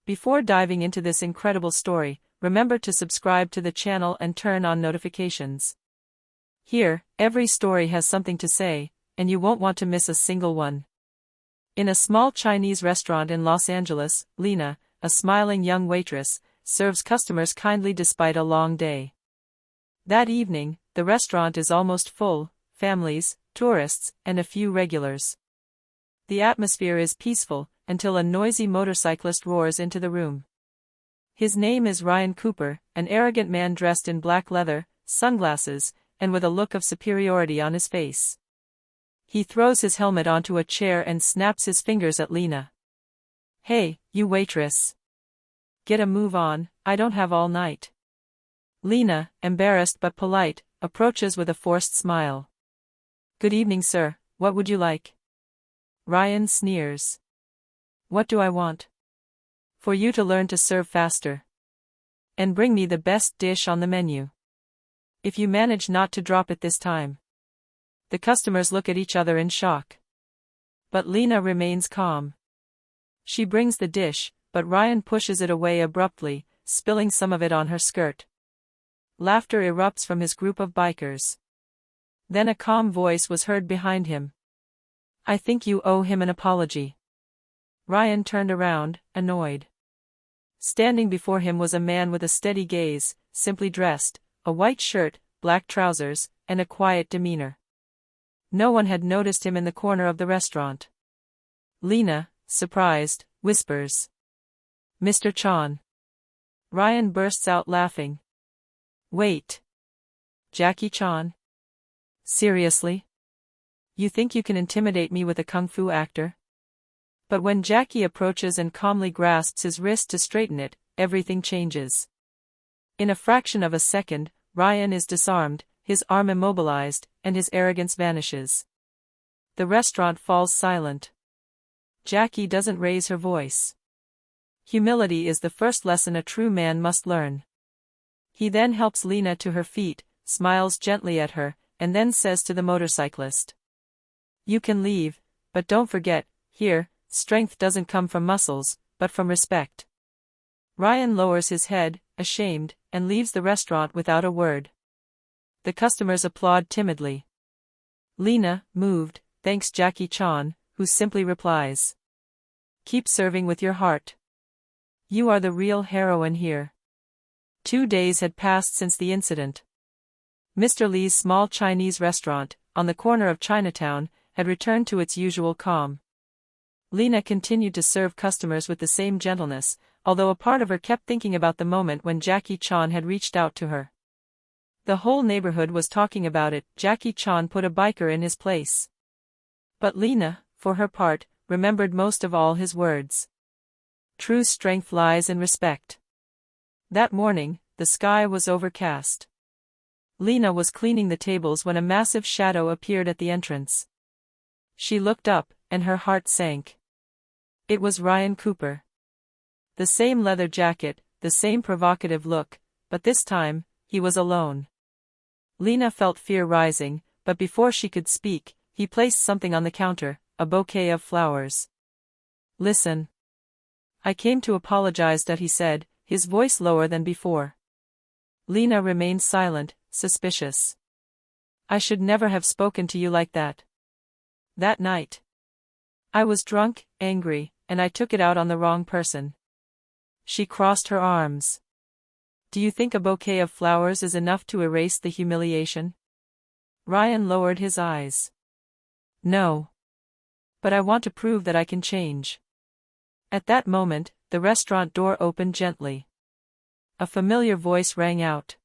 Before diving into this incredible story, remember to subscribe to the channel and turn on notifications. Here, every story has something to say, and you won't want to miss a single one. In a small Chinese restaurant in Los Angeles, Lena, a smiling young waitress, serves customers kindly despite a long day. That evening, the restaurant is almost full, families, tourists, and a few regulars. The atmosphere is peaceful, until a noisy motorcyclist roars into the room. His name is Ryan Cooper, an arrogant man dressed in black leather, sunglasses, and with a look of superiority on his face. He throws his helmet onto a chair and snaps his fingers at Lena. "Hey, you waitress. Get a move on, I don't have all night." Lena, embarrassed but polite, approaches with a forced smile. "Good evening, sir, what would you like?" Ryan sneers. "What do I want?" "For you to learn to serve faster. And bring me the best dish on the menu. If you manage not to drop it this time." The customers look at each other in shock. But Lena remains calm. She brings the dish, but Ryan pushes it away abruptly, spilling some of it on her skirt. Laughter erupts from his group of bikers. Then a calm voice was heard behind him. "I think you owe him an apology." Ryan turned around, annoyed. Standing before him was a man with a steady gaze, simply dressed, a white shirt, black trousers, and a quiet demeanor. No one had noticed him in the corner of the restaurant. Lena, surprised, whispers, "Mr. Chan." Ryan bursts out laughing. "Wait. Jackie Chan? Seriously? You think you can intimidate me with a kung fu actor?" But when Jackie approaches and calmly grasps his wrist to straighten it, everything changes. In a fraction of a second, Ryan is disarmed, his arm immobilized, and his arrogance vanishes. The restaurant falls silent. Jackie doesn't raise her voice. Humility is the first lesson a true man must learn. He then helps Lena to her feet, smiles gently at her, and then says to the motorcyclist, "You can leave, but don't forget, here, strength doesn't come from muscles, but from respect." Ryan lowers his head, ashamed, and leaves the restaurant without a word. The customers applaud timidly. Lena, moved, thanks Jackie Chan, who simply replies, "Keep serving with your heart. You are the real heroine here." 2 days had passed since the incident. Mr. Lee's small Chinese restaurant, on the corner of Chinatown, had returned to its usual calm. Lena continued to serve customers with the same gentleness, although a part of her kept thinking about the moment when Jackie Chan had reached out to her. The whole neighborhood was talking about it. Jackie Chan put a biker in his place. But Lena, for her part, remembered most of all his words. True strength lies in respect. That morning, the sky was overcast. Lena was cleaning the tables when a massive shadow appeared at the entrance. She looked up, and her heart sank. It was Ryan Cooper. The same leather jacket, the same provocative look, but this time, he was alone. Lena felt fear rising, but before she could speak, he placed something on the counter, a bouquet of flowers. "Listen. I came to apologize," he said, his voice lower than before. Lena remained silent, suspicious. "I should never have spoken to you like that. That night. I was drunk, angry, and I took it out on the wrong person." She crossed her arms. "Do you think a bouquet of flowers is enough to erase the humiliation?" Ryan lowered his eyes. "No. But I want to prove that I can change." At that moment, the restaurant door opened gently. A familiar voice rang out.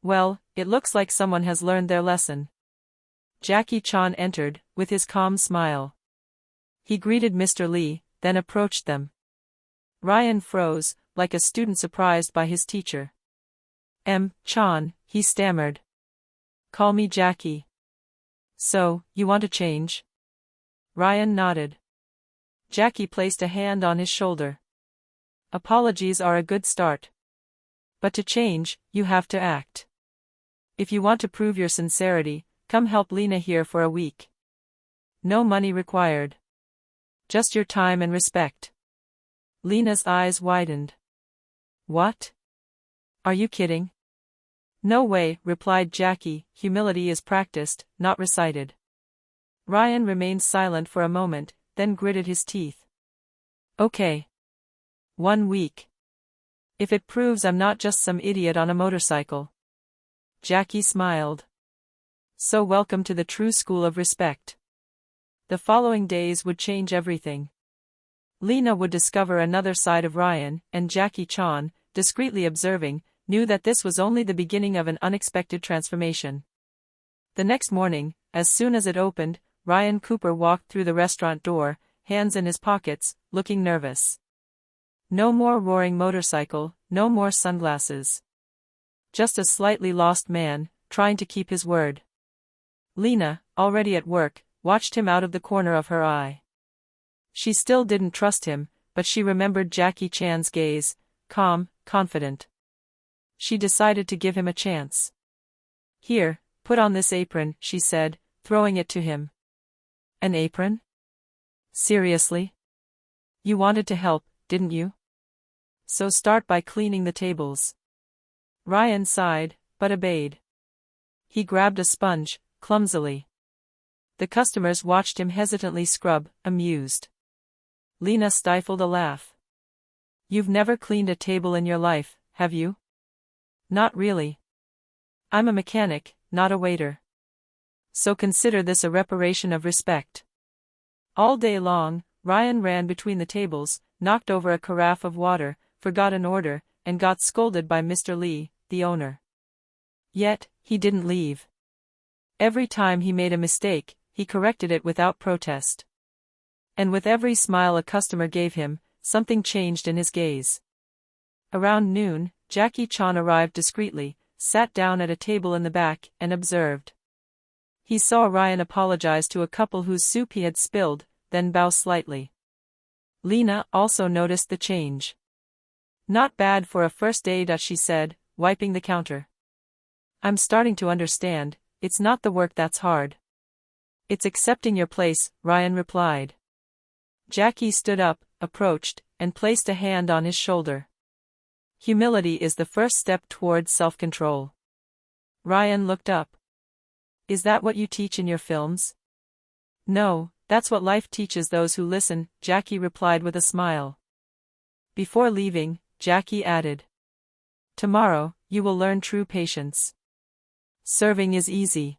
"Well, it looks like someone has learned their lesson." Jackie Chan entered, with his calm smile. He greeted Mr. Lee, then approached them. Ryan froze, like a student surprised by his teacher. Chan," he stammered. "Call me Jackie." "So, you want to change?" Ryan nodded. Jackie placed a hand on his shoulder. "Apologies are a good start. But to change, you have to act. If you want to prove your sincerity, come help Lena here for a week. No money required. Just your time and respect." Lena's eyes widened. What? Are you kidding? No way, replied Jackie, humility is practiced, not recited. Ryan remained silent for a moment, then gritted his teeth. Okay. 1 week. If it proves I'm not just some idiot on a motorcycle. Jackie smiled. So welcome to the true school of respect. The following days would change everything. Lena would discover another side of Ryan, and Jackie Chan, discreetly observing, knew that this was only the beginning of an unexpected transformation. The next morning, as soon as it opened, Ryan Cooper walked through the restaurant door, hands in his pockets, looking nervous. No more roaring motorcycle, no more sunglasses. Just a slightly lost man, trying to keep his word. Lena, already at work, watched him out of the corner of her eye. She still didn't trust him, but she remembered Jackie Chan's gaze, calm, confident. She decided to give him a chance. Here, put on this apron, she said, throwing it to him. An apron? Seriously? You wanted to help, didn't you? So start by cleaning the tables. Ryan sighed, but obeyed. He grabbed a sponge, clumsily. The customers watched him hesitantly scrub, amused. Lena stifled a laugh. You've never cleaned a table in your life, have you? Not really. I'm a mechanic, not a waiter. So consider this a reparation of respect. All day long, Ryan ran between the tables, knocked over a carafe of water, forgot an order, and got scolded by Mr. Lee, the owner. Yet, he didn't leave. Every time he made a mistake, he corrected it without protest. And with every smile a customer gave him, something changed in his gaze. Around noon, Jackie Chan arrived discreetly, sat down at a table in the back, and observed. He saw Ryan apologize to a couple whose soup he had spilled, then bow slightly. Lena also noticed the change. Not bad for a first date, she said, wiping the counter. I'm starting to understand, it's not the work that's hard. It's accepting your place, Ryan replied. Jackie stood up, approached, and placed a hand on his shoulder. Humility is the first step towards self-control. Ryan looked up. Is that what you teach in your films? No, that's what life teaches those who listen, Jackie replied with a smile. Before leaving, Jackie added. Tomorrow, you will learn true patience. Serving is easy.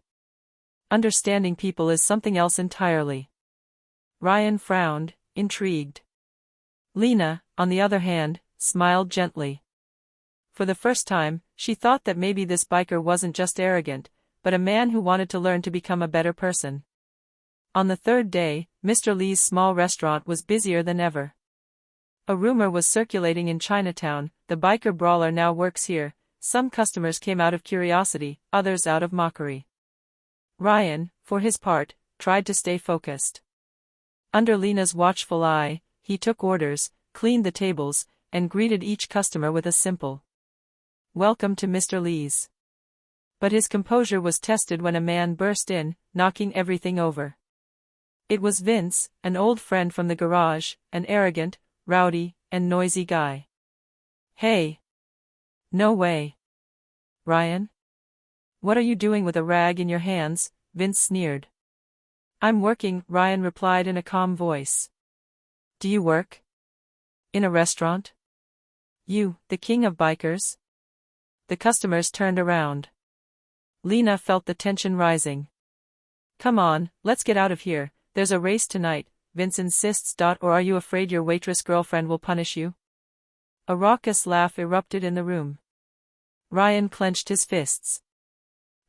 Understanding people is something else entirely. Ryan frowned, intrigued. Lena, on the other hand, smiled gently. For the first time, she thought that maybe this biker wasn't just arrogant, but a man who wanted to learn to become a better person. On the third day, Mr. Lee's small restaurant was busier than ever. A rumor was circulating in Chinatown, the biker brawler now works here. Some customers came out of curiosity, others out of mockery. Ryan, for his part, tried to stay focused. Under Lena's watchful eye, he took orders, cleaned the tables, and greeted each customer with a simple "Welcome to Mr. Lee's." But his composure was tested when a man burst in, knocking everything over. It was Vince, an old friend from the garage, an arrogant, rowdy, and noisy guy. Hey! No way. Ryan? What are you doing with a rag in your hands? Vince sneered. I'm working, Ryan replied in a calm voice. Do you work? In a restaurant? You, the king of bikers? The customers turned around. Lena felt the tension rising. Come on, let's get out of here, there's a race tonight, Vince insists. Or are you afraid your waitress girlfriend will punish you? A raucous laugh erupted in the room. Ryan clenched his fists.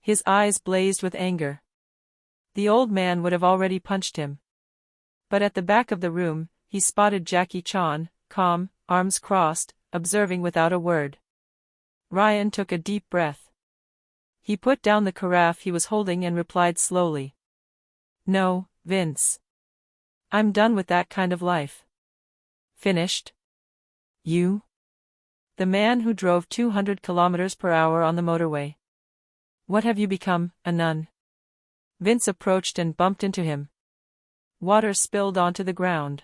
His eyes blazed with anger. The old man would have already punched him. But at the back of the room, he spotted Jackie Chan, calm, arms crossed, observing without a word. Ryan took a deep breath. He put down the carafe he was holding and replied slowly. No, Vince. I'm done with that kind of life. Finished? You? The man who drove 200 kilometers per hour on the motorway. What have you become, a nun? Vince approached and bumped into him. Water spilled onto the ground.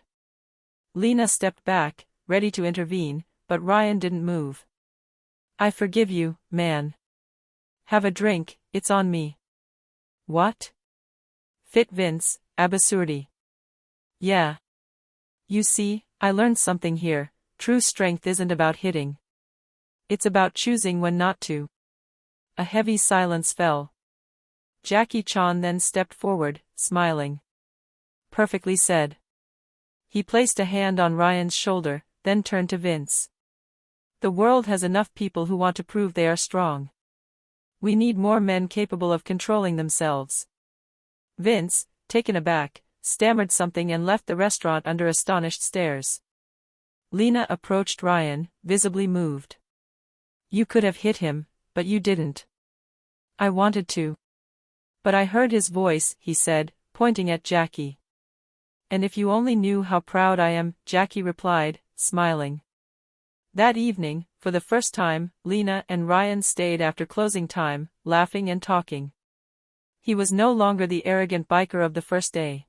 Lena stepped back, ready to intervene, but Ryan didn't move. "I forgive you, man. Have a drink, it's on me." "What?" Fit Vince, absurdity. "Yeah. You see, I learned something here. True strength isn't about hitting. It's about choosing when not to." A heavy silence fell. Jackie Chan then stepped forward, smiling. "Perfectly said." He placed a hand on Ryan's shoulder, then turned to Vince. "The world has enough people who want to prove they are strong. We need more men capable of controlling themselves." Vince, taken aback, stammered something and left the restaurant under astonished stares. Lena approached Ryan, visibly moved. "You could have hit him, but you didn't." "I wanted to. But I heard his voice," he said, pointing at Jackie. "And if you only knew how proud I am," Jackie replied, smiling. That evening, for the first time, Lena and Ryan stayed after closing time, laughing and talking. He was no longer the arrogant biker of the first day.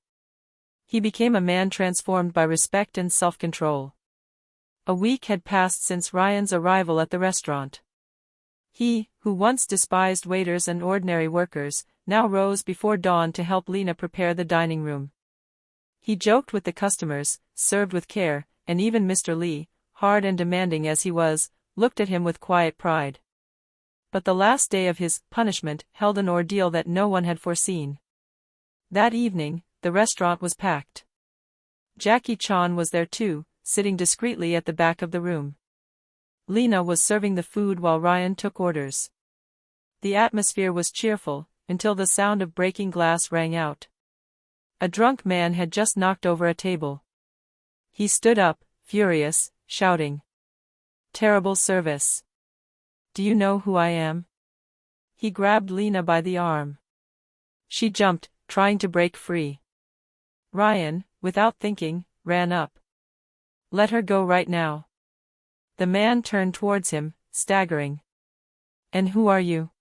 He became a man transformed by respect and self-control. A week had passed since Ryan's arrival at the restaurant. He, who once despised waiters and ordinary workers, now rose before dawn to help Lena prepare the dining room. He joked with the customers, served with care, and even Mr. Lee, hard and demanding as he was, looked at him with quiet pride. But the last day of his punishment held an ordeal that no one had foreseen. That evening, the restaurant was packed. Jackie Chan was there too, sitting discreetly at the back of the room. Lena was serving the food while Ryan took orders. The atmosphere was cheerful, until the sound of breaking glass rang out. A drunk man had just knocked over a table. He stood up, furious, shouting, "Terrible service. Do you know who I am?" He grabbed Lena by the arm. She jumped, trying to break free. Ryan, without thinking, ran up. "Let her go right now." The man turned towards him, staggering. "And who are you?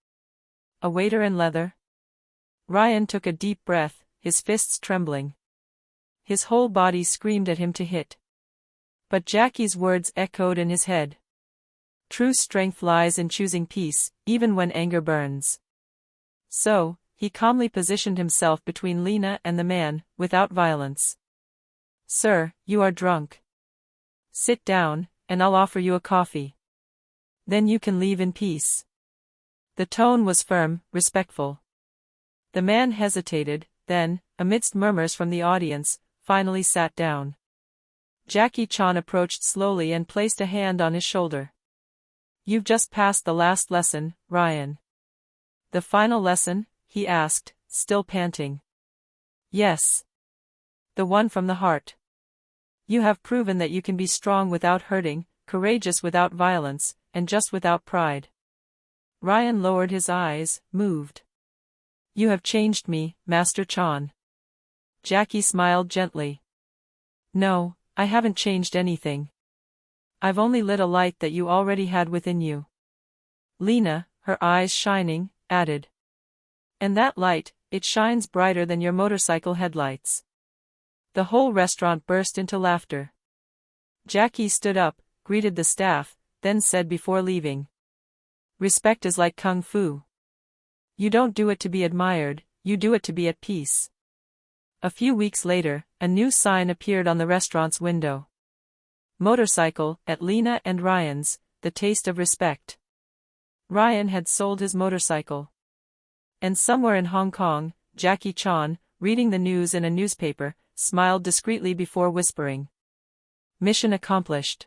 A waiter in leather?" Ryan took a deep breath, his fists trembling. His whole body screamed at him to hit. But Jackie's words echoed in his head. True strength lies in choosing peace, even when anger burns. So, he calmly positioned himself between Lena and the man, without violence. "Sir, you are drunk. Sit down, and I'll offer you a coffee. Then you can leave in peace." The tone was firm, respectful. The man hesitated, then, amidst murmurs from the audience, finally sat down. Jackie Chan approached slowly and placed a hand on his shoulder. "You've just passed the last lesson, Ryan." "The final lesson?" he asked, still panting. "Yes. The one from the heart. You have proven that you can be strong without hurting, courageous without violence, and just without pride." Ryan lowered his eyes, moved. "You have changed me, Master Chan." Jackie smiled gently. "No, I haven't changed anything. I've only lit a light that you already had within you." Lena, her eyes shining, added. "And that light, it shines brighter than your motorcycle headlights." The whole restaurant burst into laughter. Jackie stood up, greeted the staff, then said before leaving, "Respect is like kung fu. You don't do it to be admired, you do it to be at peace." A few weeks later, a new sign appeared on the restaurant's window. "Motorcycle, at Lena and Ryan's, the taste of respect." Ryan had sold his motorcycle. And somewhere in Hong Kong, Jackie Chan, reading the news in a newspaper, smiled discreetly before whispering, "Mission accomplished."